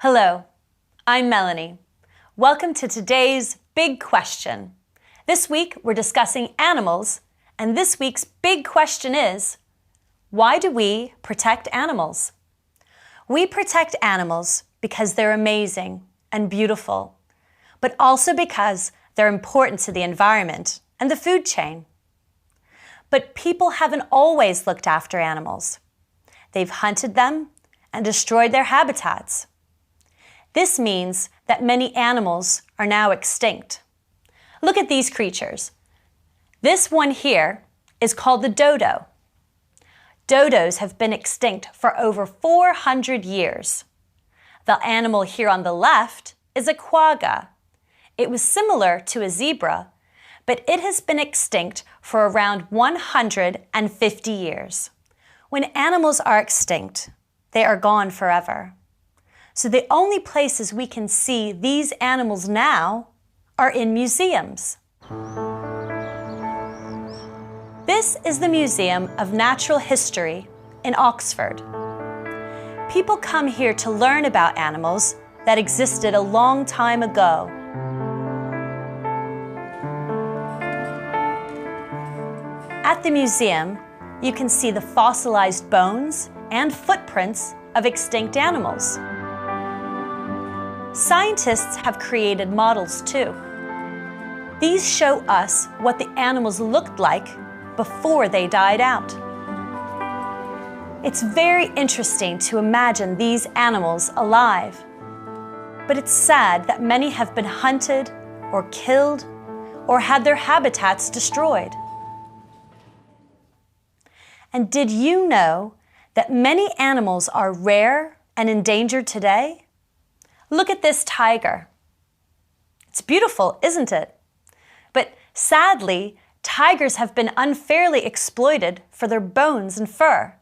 Hello, I'm Melanie. Welcome to today's big question. This week we're discussing animals, and this week's big question is, why do we protect animals? We protect animals because they're amazing and beautiful, but also because they're important to the environment and the food chain. But people haven't always looked after animals. They've hunted them and destroyed their habitats. This means that many animals are now extinct. Look at these creatures. This one here is called the dodo. Dodos have been extinct for over 400 years. The animal here on the left is a quagga. It was similar to a zebra, but it has been extinct for around 150 years. When animals are extinct, they are gone forever. So the only places we can see these animals now are in museums. This is the Museum of Natural History in Oxford. People come here to learn about animals that existed a long time ago. At the museum, you can see the fossilized bones and footprints of extinct animals. Scientists have created models too. These show us what the animals looked like before they died out. It's very interesting to imagine these animals alive. But it's sad that many have been hunted or killed or had their habitats destroyed. And did you know that many animals are rare and endangered today? Look at this tiger. It's beautiful, isn't it? But sadly, tigers have been unfairly exploited for their bones and fur.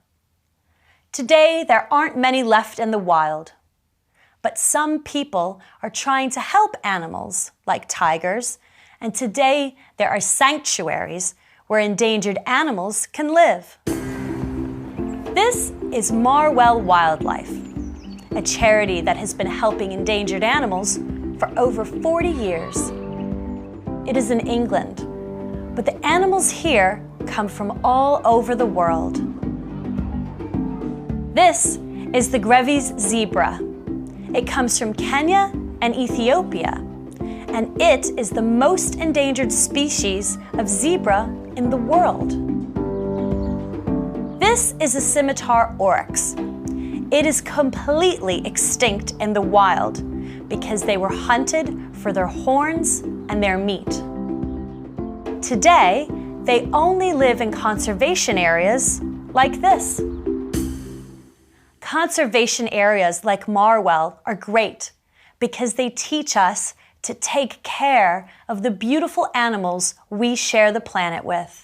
Today, there aren't many left in the wild. But some people are trying to help animals like tigers, and today there are sanctuaries where endangered animals can live. This is Marwell Wildlife, a charity that has been helping endangered animals for over 40 years. It is in England, but the animals here come from all over the world. This is the Grevy's zebra. It comes from Kenya and Ethiopia, and it is the most endangered species of zebra in the world. This is a scimitar oryx. It is completely extinct in the wild because they were hunted for their horns and their meat. Today, they only live in conservation areas like this. Conservation areas like Marwell are great because they teach us to take care of the beautiful animals we share the planet with.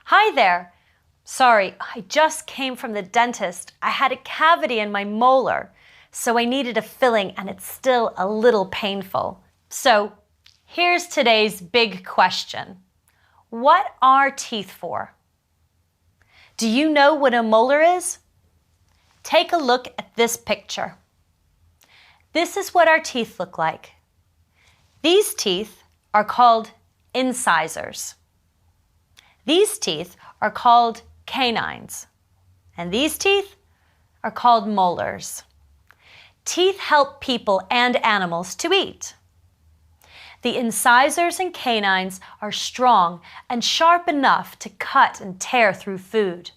Hi there! Sorry, I just came from the dentist. I had a cavity in my molar, so I needed a filling and it's still a little painful. So here's today's big question. What are teeth for? Do you know what a molar is? Take a look at this picture. This is what our teeth look like. These teeth are called incisors. These teeth are called canines. And these teeth are called molars. Teeth help people and animals to eat. The incisors and canines are strong and sharp enough to cut and tear through food.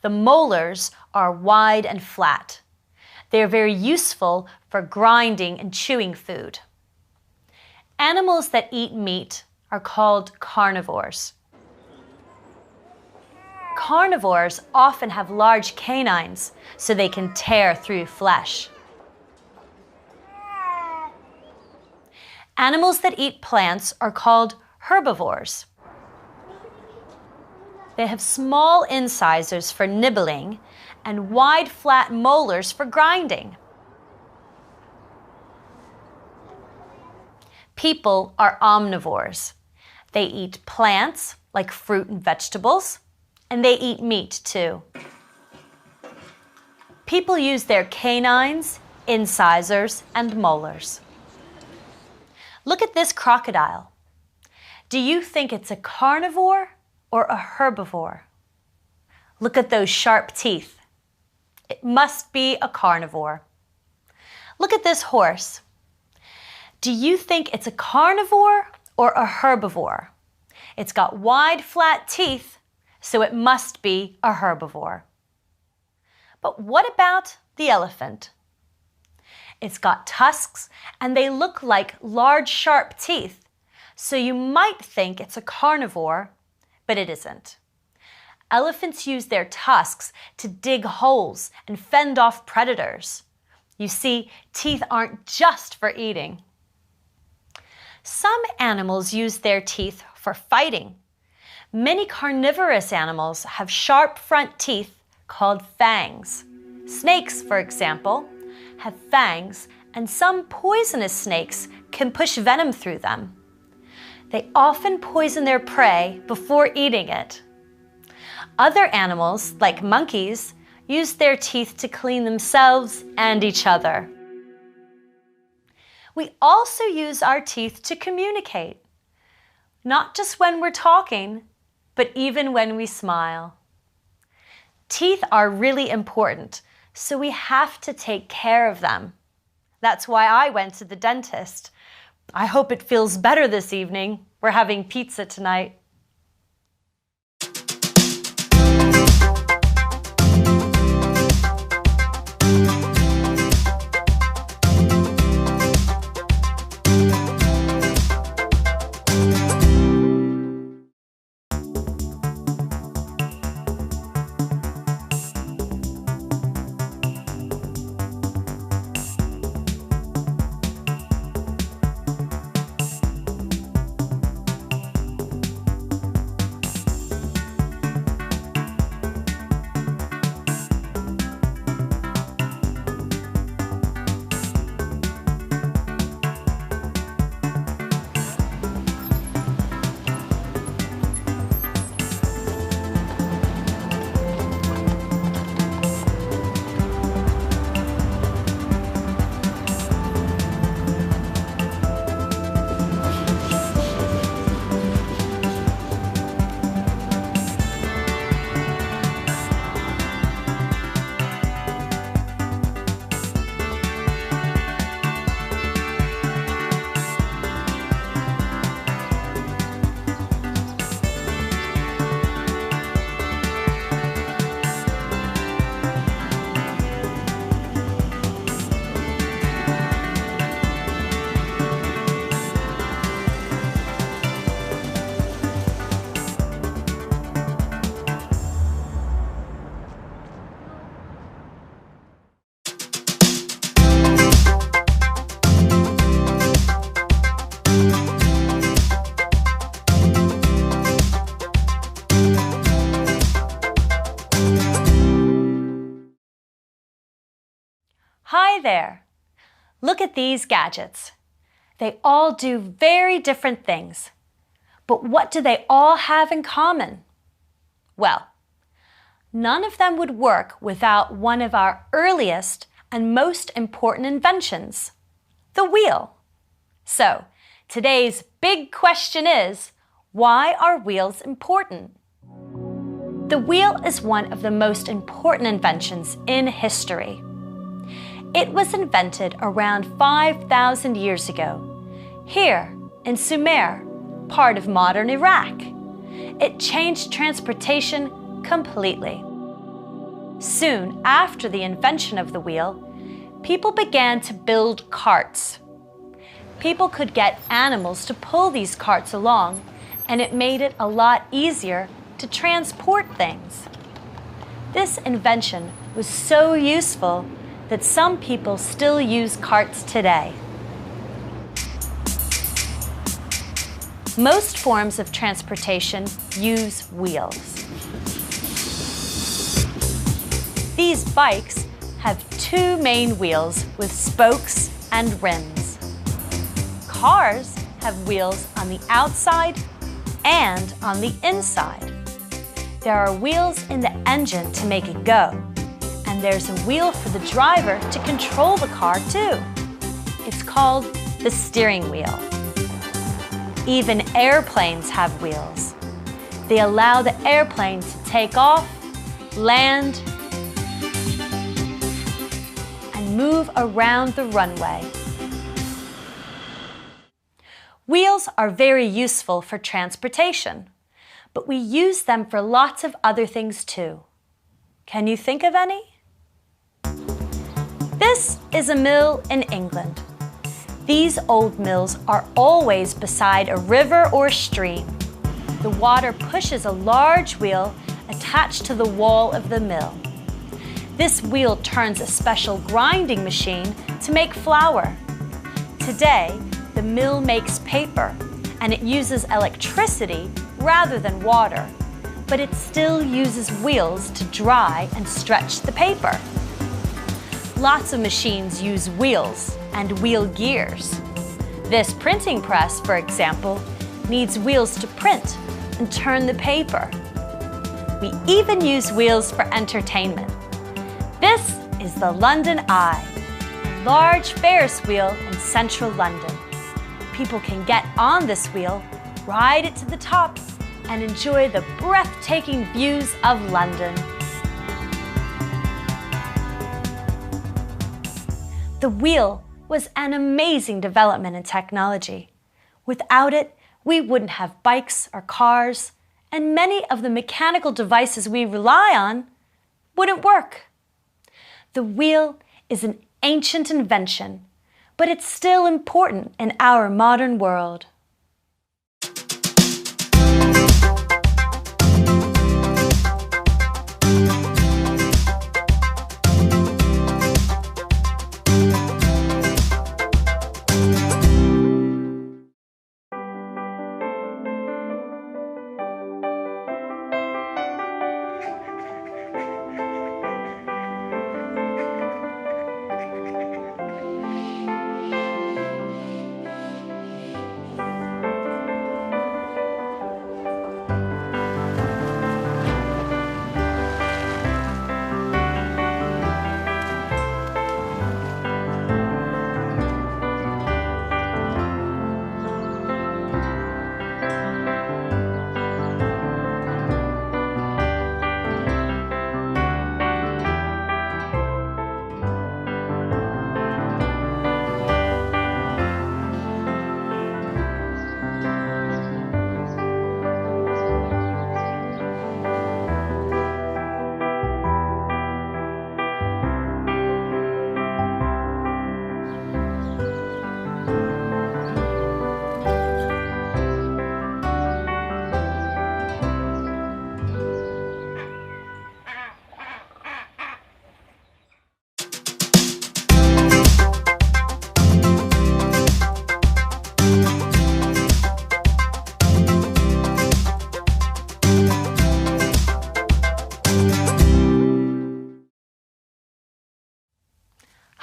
The molars are wide and flat. They are very useful for grinding and chewing food. Animals that eat meat are called carnivores. Carnivores often have large canines so they can tear through flesh. Animals that eat plants are called herbivores. They have small incisors for nibbling and wide flat molars for grinding. People are omnivores. They eat plants like fruit and vegetables, and they eat meat too. People use their canines, incisors, and molars. Look at this crocodile. Do you think it's a carnivore or a herbivore? Look at those sharp teeth. It must be a carnivore. Look at this horse. Do you think it's a carnivore or a herbivore? It's got wide, flat teeth, so it must be a herbivore. But what about the elephant? It's got tusks and they look like large, sharp teeth, so you might think it's a carnivore, but it isn't. Elephants use their tusks to dig holes and fend off predators. You see, teeth aren't just for eating. Some animals use their teeth for fighting. Many carnivorous animals have sharp front teeth called fangs. Snakes, for example, have fangs, and some poisonous snakes can push venom through them. They often poison their prey before eating it. Other animals, like monkeys, use their teeth to clean themselves and each other. We also use our teeth to communicate, not just when we're talking, but even when we smile. Teeth are really important, so we have to take care of them. That's why I went to the dentist. I hope it feels better this evening. We're having pizza tonight. Hi there! Look at these gadgets. They all do very different things. But what do they all have in common? Well, none of them would work without one of our earliest and most important inventions, the wheel. So, today's big question is, why are wheels important? The wheel is one of the most important inventions in history. It was invented around 5,000 years ago, here in Sumer, part of modern Iraq. It changed transportation completely. Soon after the invention of the wheel, people began to build carts. People could get animals to pull these carts along, and it made it a lot easier to transport things. This invention was so useful that some people still use carts today. Most forms of transportation use wheels. These bikes have two main wheels with spokes and rims. Cars have wheels on the outside and on the inside. There are wheels in the engine to make it go, and there's a wheel for the driver to control the car too. It's called the steering wheel. Even airplanes have wheels. They allow the airplane to take off, land, and move around the runway. Wheels are very useful for transportation, but we use them for lots of other things too. Can you think of any? This is a mill in England. These old mills are always beside a river or stream. The water pushes a large wheel attached to the wall of the mill. This wheel turns a special grinding machine to make flour. Today, the mill makes paper, and it uses electricity rather than water, but it still uses wheels to dry and stretch the paper. Lots of machines use wheels and wheel gears. This printing press, for example, needs wheels to print and turn the paper. We even use wheels for entertainment. This is the London Eye, a large Ferris wheel in central London. People can get on this wheel, ride it to the top, and enjoy the breathtaking views of London. The wheel was an amazing development in technology. Without it, we wouldn't have bikes or cars, and many of the mechanical devices we rely on wouldn't work. The wheel is an ancient invention, but it's still important in our modern world.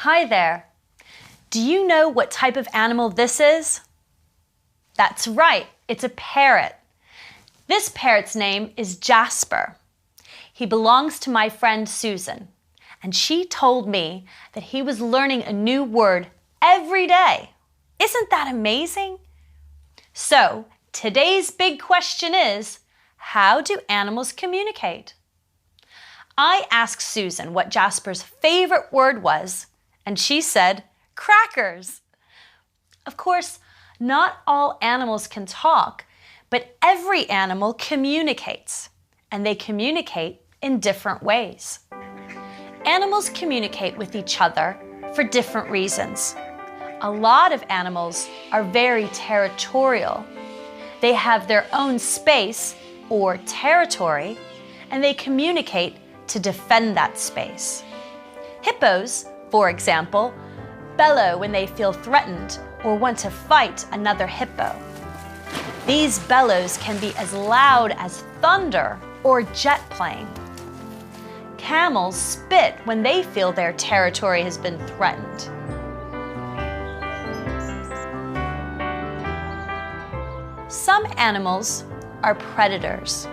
Hi there. Do you know what type of animal this is? That's right, it's a parrot. This parrot's name is Jasper. He belongs to my friend Susan, and she told me that he was learning a new word every day. Isn't that amazing? So, today's big question is, how do animals communicate? I asked Susan what Jasper's favorite word was, and she said, crackers. Of course, not all animals can talk, but every animal communicates, and they communicate in different ways. Animals communicate with each other for different reasons. A lot of animals are very territorial. They have their own space or territory, and they communicate to defend that space. Hippos, for example, bellow when they feel threatened or want to fight another hippo. These bellows can be as loud as thunder or jet plane. Camels spit when they feel their territory has been threatened. Some animals are predators.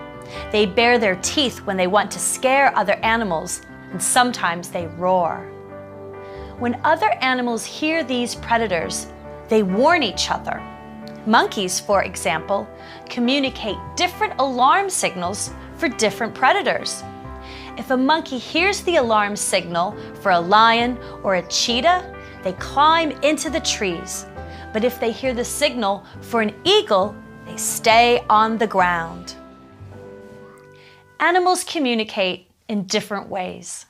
They bare their teeth when they want to scare other animals, and sometimes they roar. When other animals hear these predators, they warn each other. Monkeys, for example, communicate different alarm signals for different predators. If a monkey hears the alarm signal for a lion or a cheetah, they climb into the trees. But if they hear the signal for an eagle, they stay on the ground. Animals communicate in different ways.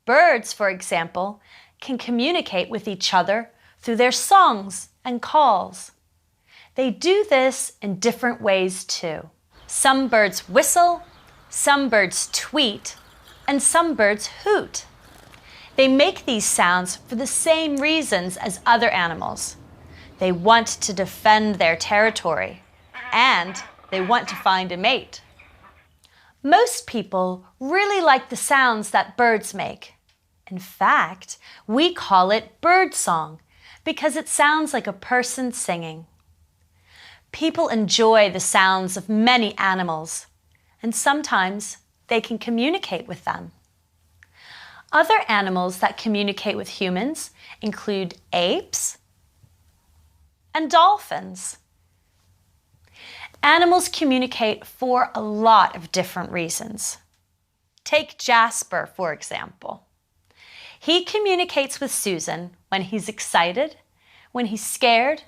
Birds, for example, can communicate with each other through their songs and calls. They do this in different ways too. Some birds whistle, some birds tweet, and some birds hoot. They make these sounds for the same reasons as other animals. They want to defend their territory, and they want to find a mate. Most people really like the sounds that birds make. In fact, we call it birdsong because it sounds like a person singing. People enjoy the sounds of many animals, and sometimes they can communicate with them. Other animals that communicate with humans include apes and dolphins. Animals communicate for a lot of different reasons. Take Jasper, for example. He communicates with Susan when he's excited, when he's scared,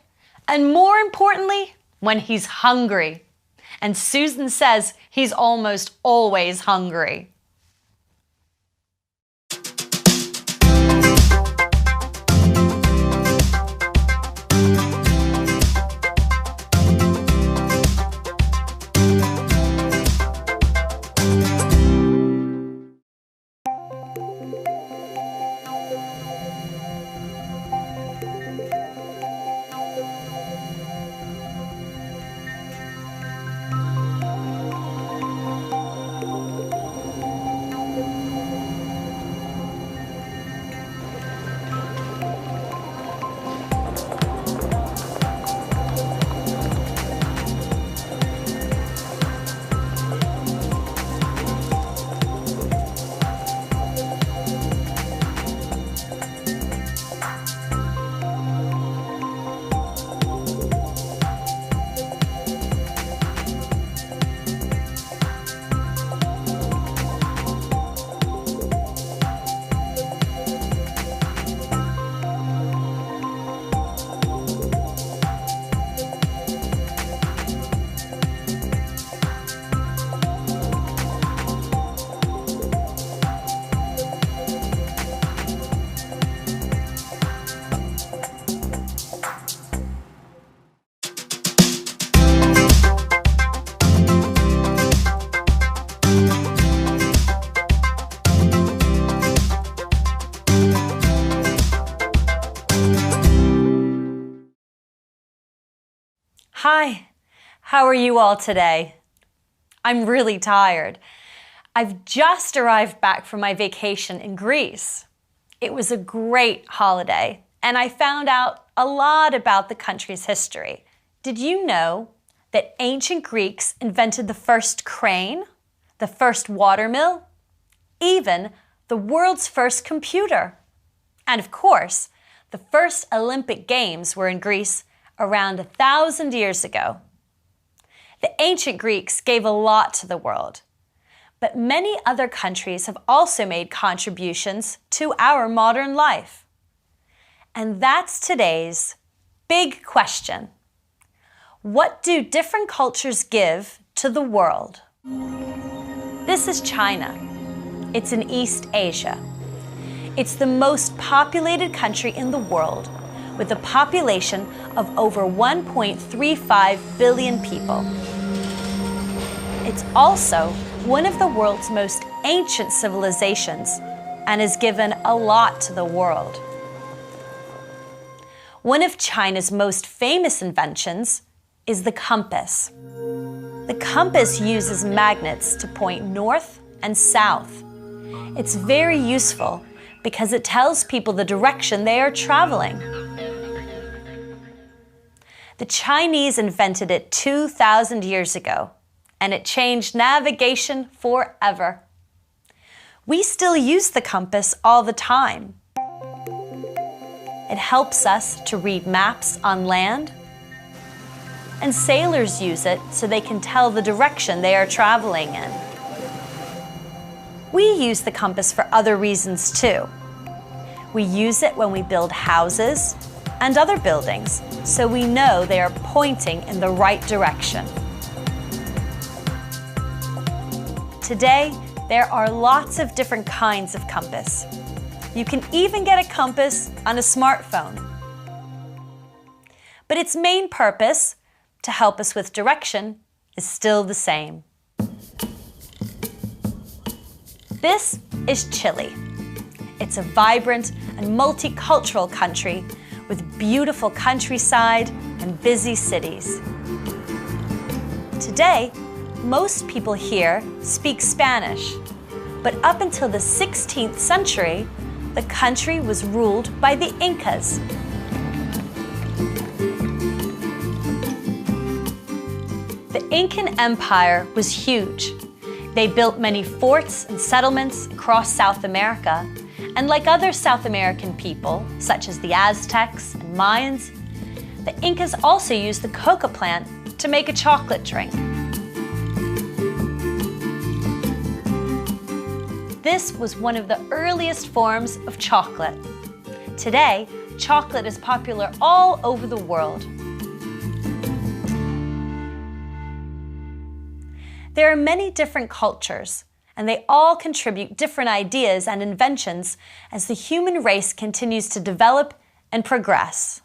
and more importantly, when he's hungry. And Susan says he's almost always hungry. Hi, how are you all today? I'm really tired. I've just arrived back from my vacation in Greece. It was a great holiday, and I found out a lot about the country's history. Did you know that ancient Greeks invented the first crane, the first watermill, even the world's first computer? And of course, the first Olympic Games were in Greece around 1,000 years ago. The ancient Greeks gave a lot to the world, but many other countries have also made contributions to our modern life. And that's today's big question. What do different cultures give to the world? This is China. It's in East Asia. It's the most populated country in the world, with a population of over 1.35 billion people. It's also one of the world's most ancient civilizations and has given a lot to the world. One of China's most famous inventions is the compass. The compass uses magnets to point north and south. It's very useful because it tells people the direction they are traveling. The Chinese invented it 2,000 years ago, and it changed navigation forever. We still use the compass all the time. It helps us to read maps on land, and sailors use it so they can tell the direction they are traveling in. We use the compass for other reasons too. We use it when we build houses and other buildings, so we know they are pointing in the right direction. Today, there are lots of different kinds of compass. You can even get a compass on a smartphone. But its main purpose, to help us with direction, is still the same. This is Chile. It's a vibrant and multicultural country with beautiful countryside and busy cities. Today, most people here speak Spanish, but up until the 16th century, the country was ruled by the Incas. The Incan Empire was huge. They built many forts and settlements across South America, and like other South American people, such as the Aztecs and Mayans, the Incas also used the coca plant to make a chocolate drink. This was one of the earliest forms of chocolate. Today, chocolate is popular all over the world. There are many different cultures, and they all contribute different ideas and inventions as the human race continues to develop and progress.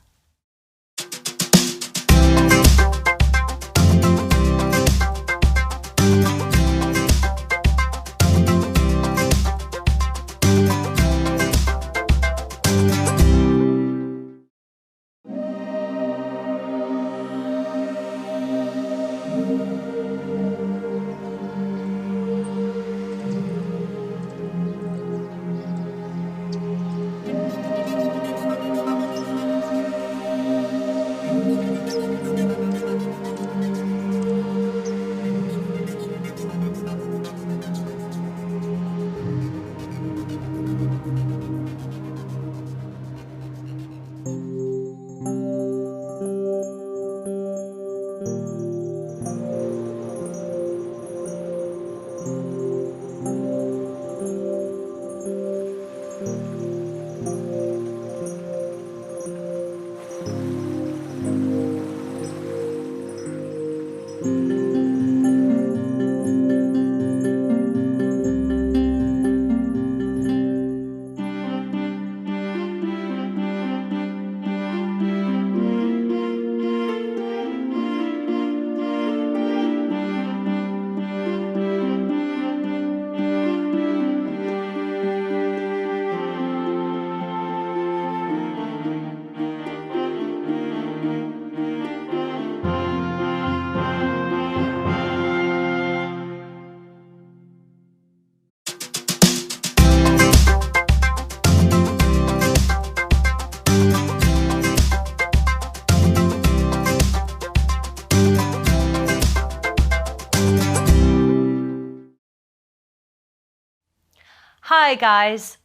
Hi guys!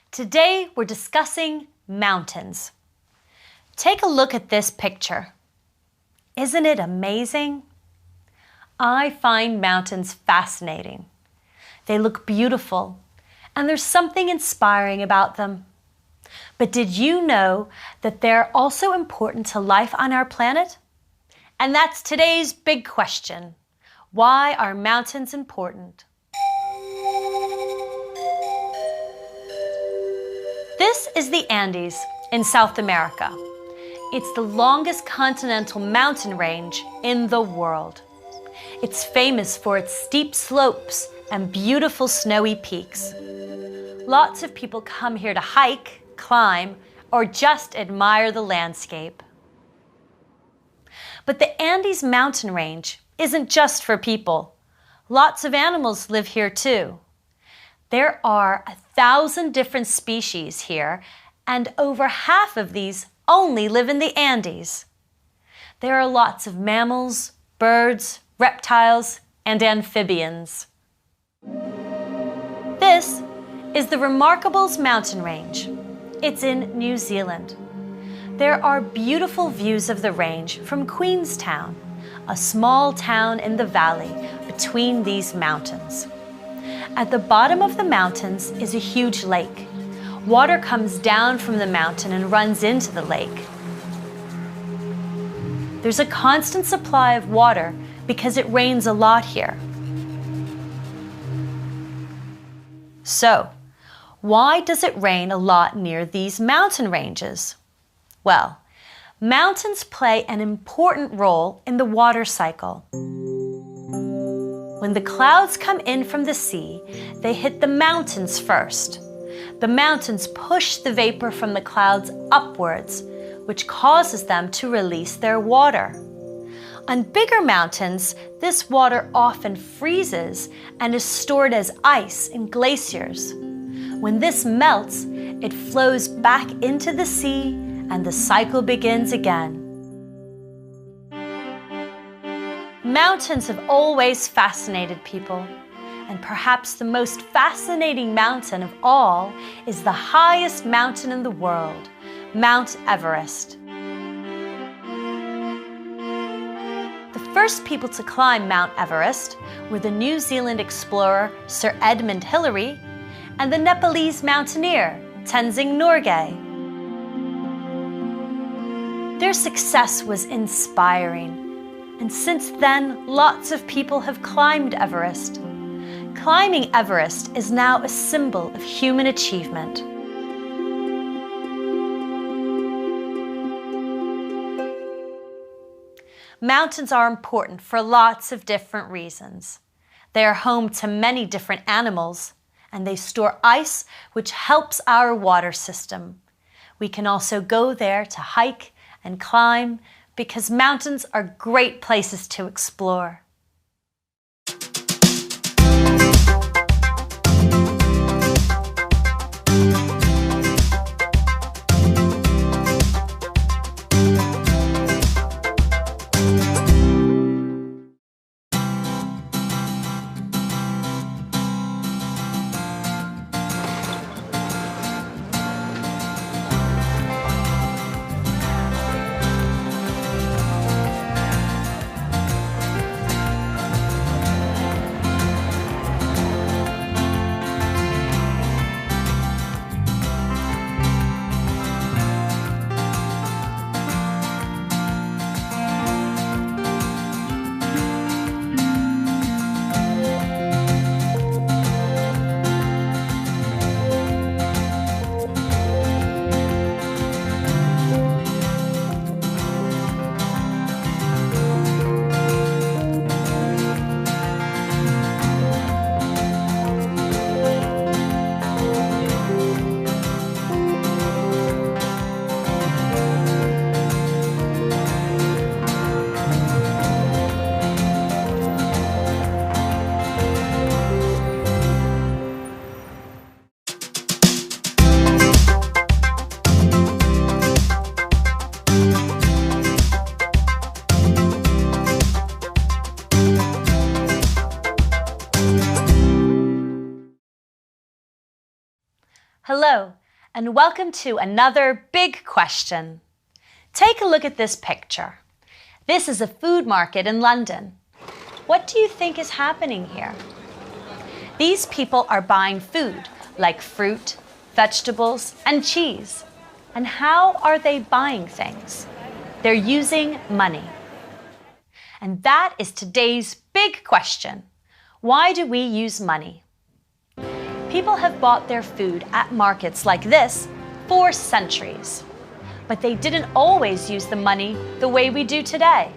Today we're discussing mountains. Take a look at this picture. Isn't it amazing? I find mountains fascinating. They look beautiful and there's something inspiring about them. But did you know that they're also important to life on our planet? And that's today's big question. Why are mountains important? This is the Andes in South America. It's the longest continental mountain range in the world. It's famous for its steep slopes and beautiful snowy peaks. Lots of people come here to hike, climb, or just admire the landscape. But the Andes mountain range isn't just for people. Lots of animals live here too. There are 1,000 different species here, and over half of these only live in the Andes. There are lots of mammals, birds, reptiles, and amphibians. This is the Remarkables mountain range. It's in New Zealand. There are beautiful views of the range from Queenstown, a small town in the valley between these mountains. At the bottom of the mountains is a huge lake. Water comes down from the mountain and runs into the lake. There's a constant supply of water because it rains a lot here. So, why does it rain a lot near these mountain ranges? Well, mountains play an important role in the water cycle. When the clouds come in from the sea, they hit the mountains first. The mountains push the vapor from the clouds upwards, which causes them to release their water. On bigger mountains, this water often freezes and is stored as ice in glaciers. When this melts, it flows back into the sea and the cycle begins again. Mountains have always fascinated people, and perhaps the most fascinating mountain of all is the highest mountain in the world, Mount Everest. The first people to climb Mount Everest were the New Zealand explorer Sir Edmund Hillary and the Nepalese mountaineer Tenzing Norgay. Their success was inspiring. And since then, lots of people have climbed Everest. Climbing Everest is now a symbol of human achievement. Mountains are important for lots of different reasons. They are home to many different animals, and they store ice, which helps our water system. We can also go there to hike and climb, because mountains are great places to explore. Hello, and welcome to another big question. Take a look at this picture. This is a food market in London. What do you think is happening here? These people are buying food like fruit, vegetables, and cheese. And how are they buying things? They're using money. And that is today's big question. Why do we use money? People have bought their food at markets like this for centuries. But they didn't always use the money the way we do today.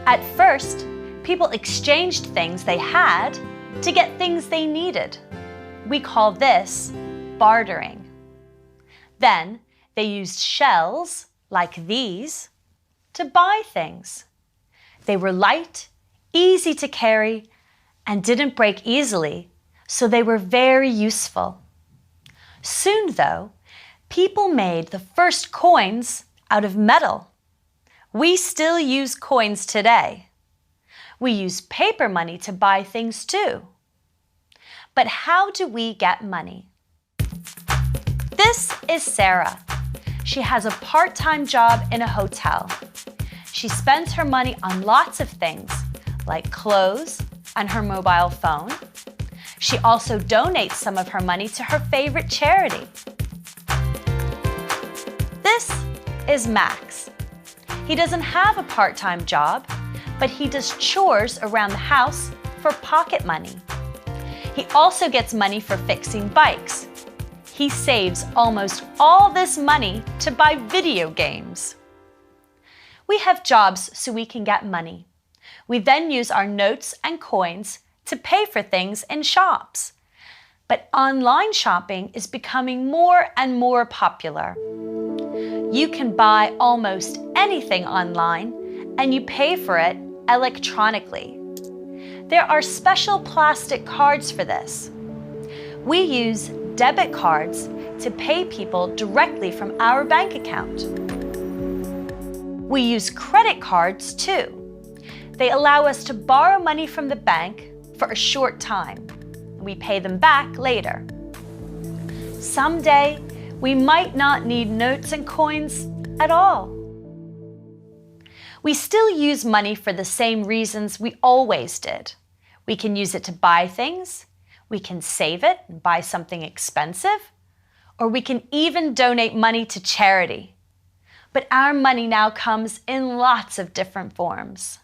At first, people exchanged things they had to get things they needed. We call this bartering. Then they used shells, like these, to buy things. They were light, easy to carry, and didn't break easily, so they were very useful. Soon, though, people made the first coins out of metal. We still use coins today. We use paper money to buy things too. But how do we get money? This is Sarah. She has a part-time job in a hotel. She spends her money on lots of things, like clothes and her mobile phone. She also donates some of her money to her favorite charity. This is Max. He doesn't have a part-time job, but he does chores around the house for pocket money. He also gets money for fixing bikes. He saves almost all this money to buy video games. We have jobs so we can get money. We then use our notes and coins to pay for things in shops. But online shopping is becoming more and more popular. You can buy almost anything online and you pay for it electronically. There are special plastic cards for this. We use debit cards to pay people directly from our bank account. We use credit cards too. They allow us to borrow money from the bank for a short time. We pay them back later. Someday, we might not need notes and coins at all. We still use money for the same reasons we always did. We can use it to buy things, we can save it and buy something expensive, or we can even donate money to charity. But our money now comes in lots of different forms.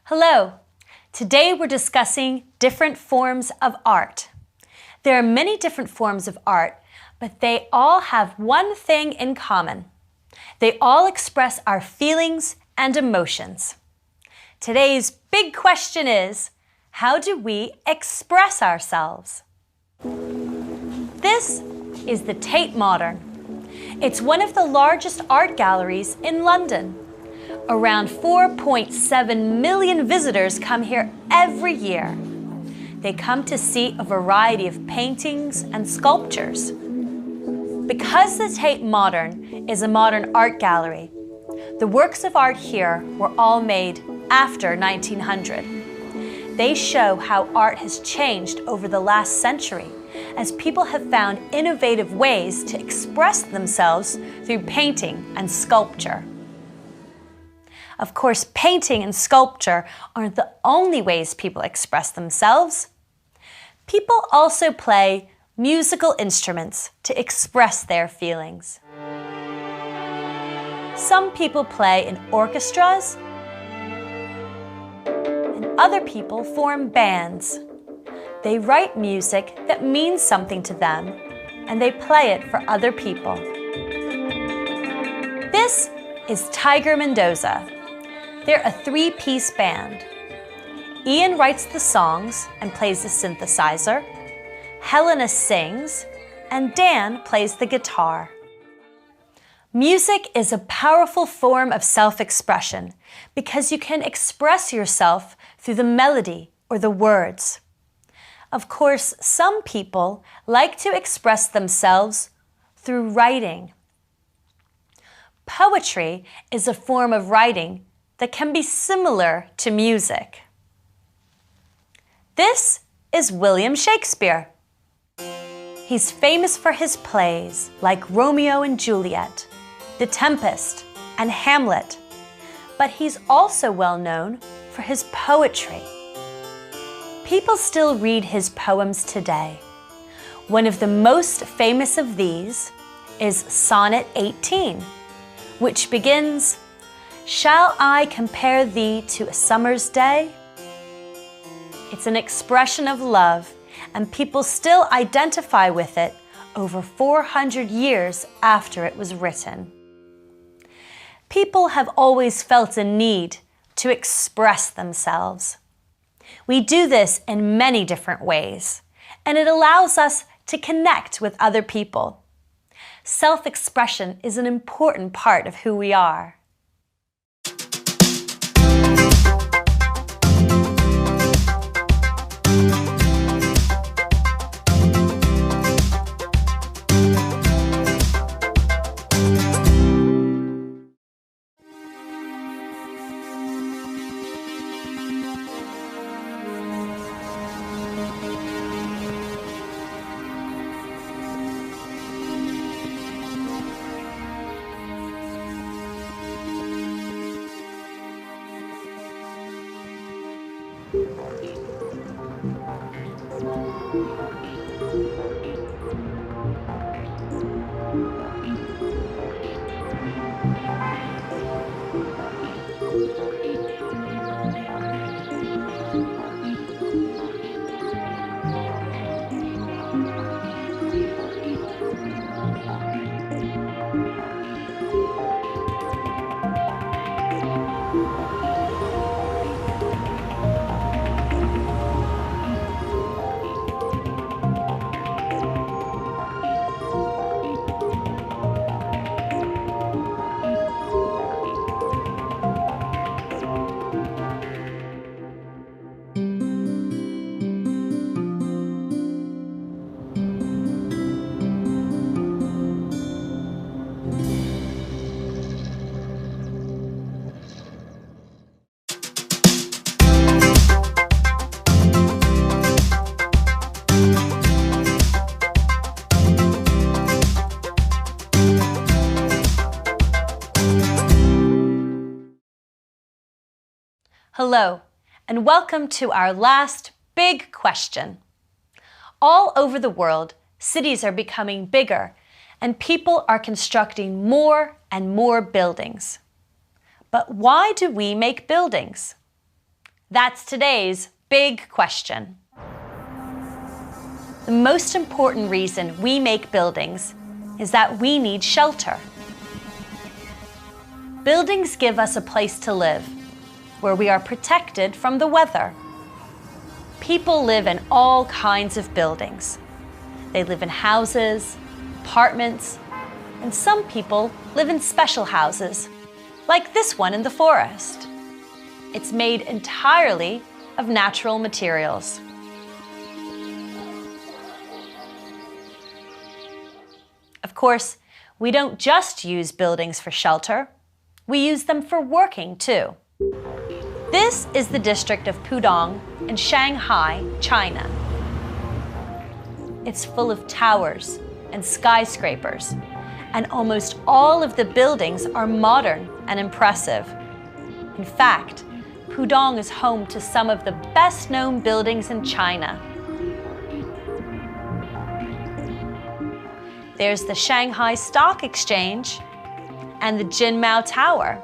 Hello! Today we're discussing different forms of art. There are many different forms of art, but they all have one thing in common. They all express our feelings and emotions. Today's big question is, How do we express ourselves? This is the Tate Modern. It's one of the largest art galleries in London. Around 4.7 million visitors come here every year. They come to see a variety of paintings and sculptures. Because the Tate Modern is a modern art gallery, the works of art here were all made after 1900. They show how art has changed over the last century as people have found innovative ways to express themselves through painting and sculpture. Of course, painting and sculpture aren't the only ways people express themselves. People also play musical instruments to express their feelings. Some people play in orchestras, and other people form bands. They write music that means something to them, and they play it for other people. This is Tiger Mendoza. They're a three-piece band. Ian writes the songs and plays the synthesizer. Helena sings, and Dan plays the guitar. Music is a powerful form of self-expression because you can express yourself through the melody or the words. Of course, some people like to express themselves through writing. Poetry is a form of writing that can be similar to music. This is William Shakespeare. He's famous for his plays like Romeo and Juliet, The Tempest, and Hamlet, but he's also well known for his poetry. People still read his poems today. One of the most famous of these is Sonnet 18, which begins, "Shall I compare thee to a summer's day?" It's an expression of love, and people still identify with it over 400 years after it was written. People have always felt a need to express themselves. We do this in many different ways, and it allows us to connect with other people. Self-expression is an important part of who we are. Hello, and welcome to our last big question. All over the world, cities are becoming bigger, and people are constructing more and more buildings. But why do we make buildings? That's today's big question. The most important reason we make buildings is that we need shelter. Buildings give us a place to live, where we are protected from the weather. People live in all kinds of buildings. They live in houses, apartments, and some people live in special houses, like this one in the forest. It's made entirely of natural materials. Of course, we don't just use buildings for shelter. We use them for working too. This is the district of Pudong in Shanghai, China. It's full of towers and skyscrapers, and almost all of the buildings are modern and impressive. In fact, Pudong is home to some of the best-known buildings in China. There's the Shanghai Stock Exchange and the Jinmao Tower.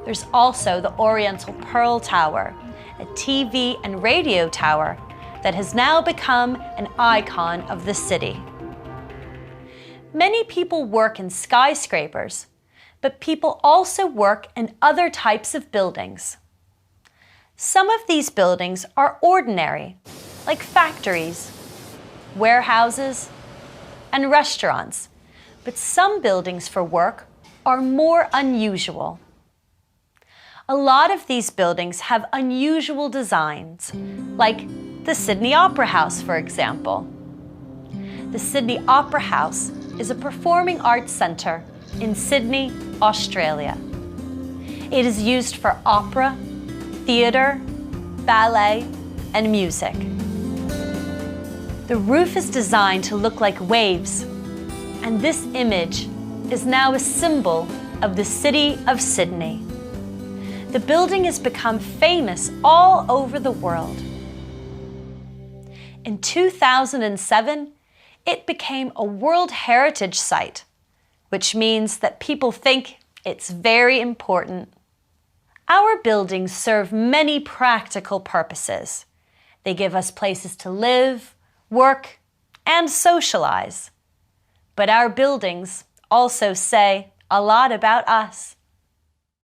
There's also the Oriental Pearl Tower, a TV and radio tower that has now become an icon of the city. Many people work in skyscrapers, but people also work in other types of buildings. Some of these buildings are ordinary, like factories, warehouses, and restaurants, but some buildings for work are more unusual. A lot of these buildings have unusual designs, like the Sydney Opera House, for example. The Sydney Opera House is a performing arts centre in Sydney, Australia. It is used for opera, theatre, ballet, and music. The roof is designed to look like waves, and this image is now a symbol of the city of Sydney. The building has become famous all over the world. In 2007, it became a World Heritage Site, which means that people think it's very important. Our buildings serve many practical purposes. They give us places to live, work, and socialize. But our buildings also say a lot about us.